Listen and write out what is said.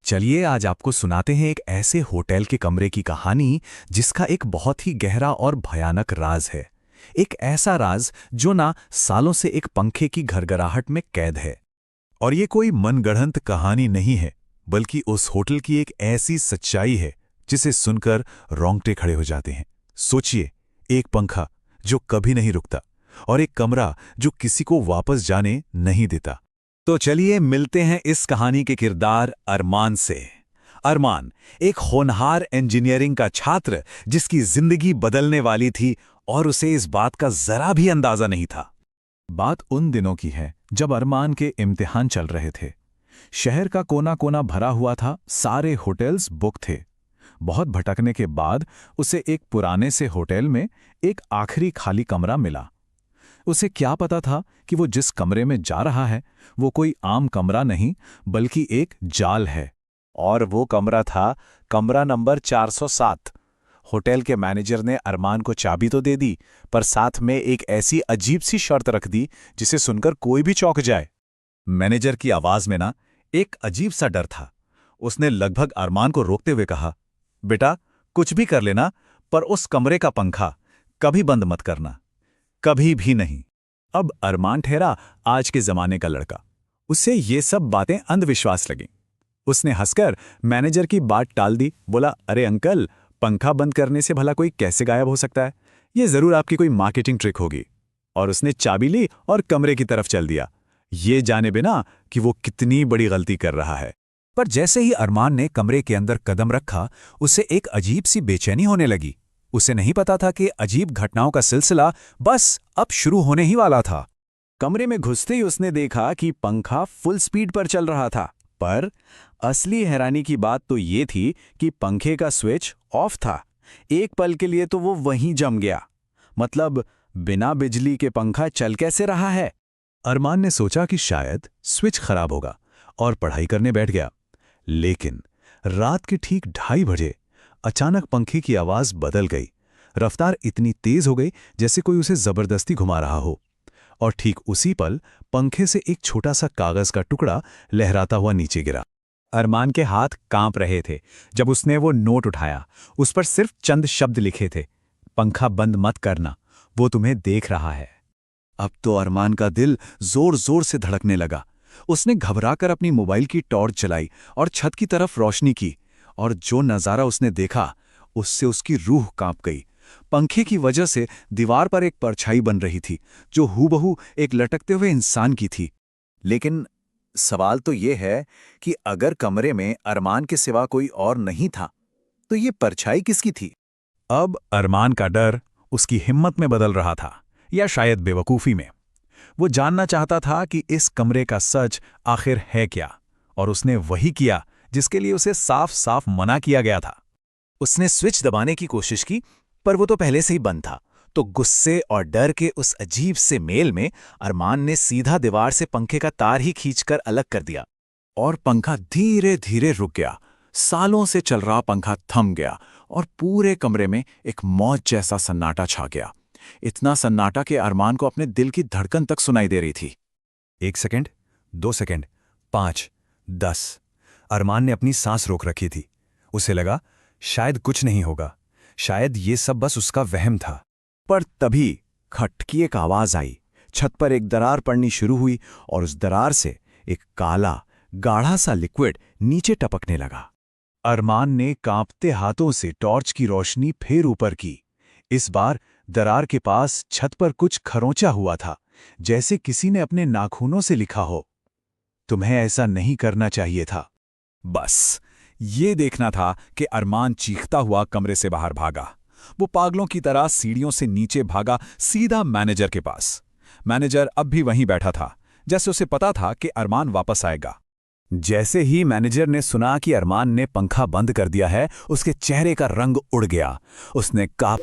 चलिए आज आपको सुनाते हैं एक ऐसे होटल के कमरे की कहानी जिसका एक बहुत ही गहरा और भयानक राज है। एक ऐसा राज जो ना सालों से एक पंखे की घरघराहट में कैद है। और ये कोई मनगढ़ंत कहानी नहीं है, बल्कि उस होटल की एक ऐसी सच्चाई है जिसे सुनकर रोंगटे खड़े हो जाते हैं। सोचिए, एक पंखा जो कभी नहीं रुकता और एक कमरा जो किसी को वापस जाने नहीं देता। तो चलिए मिलते हैं इस कहानी के किरदार अरमान से। अरमान एक होनहार इंजीनियरिंग का छात्र जिसकी जिंदगी बदलने वाली थी और उसे इस बात का जरा भी अंदाजा नहीं था। बात उन दिनों की है जब अरमान के इम्तिहान चल रहे थे। शहर का कोना कोना भरा हुआ था, सारे होटल्स बुक थे। बहुत भटकने के बाद उसे एक पुराने से होटल में एक आखिरी खाली कमरा मिला। उसे क्या पता था कि वो जिस कमरे में जा रहा है वो कोई आम कमरा नहीं बल्कि एक जाल है। और वो कमरा था कमरा नंबर 407। होटल के मैनेजर ने अरमान को चाबी तो दे दी, पर साथ में एक ऐसी अजीब सी शर्त रख दी जिसे सुनकर कोई भी चौंक जाए। मैनेजर की आवाज में ना एक अजीब सा डर था। उसने लगभग अरमान को रोकते हुए कहा, बेटा कुछ भी कर लेना, पर उस कमरे का पंखा कभी बंद मत करना, कभी भी नहीं। अब अरमान ठहरा आज के जमाने का लड़का। उससे ये सब बातें अंधविश्वास लगीं। उसने हंसकर मैनेजर की बात टाल दी, बोला, अरे अंकल, पंखा बंद करने से भला कोई कैसे गायब हो सकता है? ये जरूर आपकी कोई मार्केटिंग ट्रिक होगी। और उसने चाबी ली और कमरे की तरफ चल दिया, ये जाने बिना कि वो कितनी बड़ी गलती कर रहा है। पर जैसे ही अरमान ने कमरे के अंदर कदम रखा, उसे एक अजीब सी बेचैनी होने लगी। उसे नहीं पता था कि अजीब घटनाओं का सिलसिला बस अब शुरू होने ही वाला था। कमरे में घुसते ही उसने देखा कि पंखा फुल स्पीड पर चल रहा था, पर असली हैरानी की बात तो ये थी कि पंखे का स्विच ऑफ था। एक पल के लिए तो वो वहीं जम गया। मतलब बिना बिजली के पंखा चल कैसे रहा है? अरमान ने सोचा कि शायद स्विच खराब होगा और पढ़ाई करने बैठ गया। लेकिन रात के ठीक 2:30 बजे अचानक पंखे की आवाज बदल गई। रफ्तार इतनी तेज हो गई जैसे कोई उसे जबरदस्ती घुमा रहा हो। और ठीक उसी पल पंखे से एक छोटा सा कागज का टुकड़ा लहराता हुआ नीचे गिरा। अरमान के हाथ कांप रहे थे जब उसने वो नोट उठाया। उस पर सिर्फ चंद शब्द लिखे थे, पंखा बंद मत करना, वो तुम्हें देख रहा है। अब तो अरमान का दिल जोर जोर से धड़कने लगा। उसने घबराकर अपनी मोबाइल की टॉर्च चलाई और छत की तरफ रोशनी की, और जो नज़ारा उसने देखा उससे उसकी रूह कांप गई। पंखे की वजह से दीवार पर एक परछाई बन रही थी जो हूबहू एक लटकते हुए इंसान की थी। लेकिन सवाल तो ये है कि अगर कमरे में अरमान के सिवा कोई और नहीं था तो ये परछाई किसकी थी? अब अरमान का डर उसकी हिम्मत में बदल रहा था, या शायद बेवकूफ़ी में। वो जानना चाहता था कि इस कमरे का सच आखिर है क्या, और उसने वही किया जिसके लिए उसे साफ साफ मना किया गया था। उसने स्विच दबाने की कोशिश की, पर वो तो पहले से ही बंद था। तो गुस्से और डर के उस अजीब से मेल में अरमान ने सीधा दीवार से पंखे का तार ही खींचकर अलग कर दिया, और पंखा धीरे धीरे रुक गया। सालों से चल रहा पंखा थम गया और पूरे कमरे में एक मौत जैसा सन्नाटा छा गया। इतना सन्नाटा कि अरमान को अपने दिल की धड़कन तक सुनाई दे रही थी। 1 सेकंड, 2 सेकंड, 5, 10। अरमान ने अपनी सांस रोक रखी थी। उसे लगा शायद कुछ नहीं होगा, शायद ये सब बस उसका वहम था। पर तभी खट की एक आवाज आई। छत पर एक दरार पड़नी शुरू हुई और उस दरार से एक काला गाढ़ा सा लिक्विड नीचे टपकने लगा। अरमान ने कांपते हाथों से टॉर्च की रोशनी फिर ऊपर की। इस बार दरार के पास छत पर कुछ खरोंचा हुआ था, जैसे किसी ने अपने नाखूनों से लिखा हो, तुम्हें ऐसा नहीं करना चाहिए था। बस ये देखना था कि अरमान चीखता हुआ कमरे से बाहर भागा। वो पागलों की तरह सीढ़ियों से नीचे भागा, सीधा मैनेजर के पास। मैनेजर अब भी वहीं बैठा था, जैसे उसे पता था कि अरमान वापस आएगा। जैसे ही मैनेजर ने सुना कि अरमान ने पंखा बंद कर दिया है, उसके चेहरे का रंग उड़ गया। उसने कहा,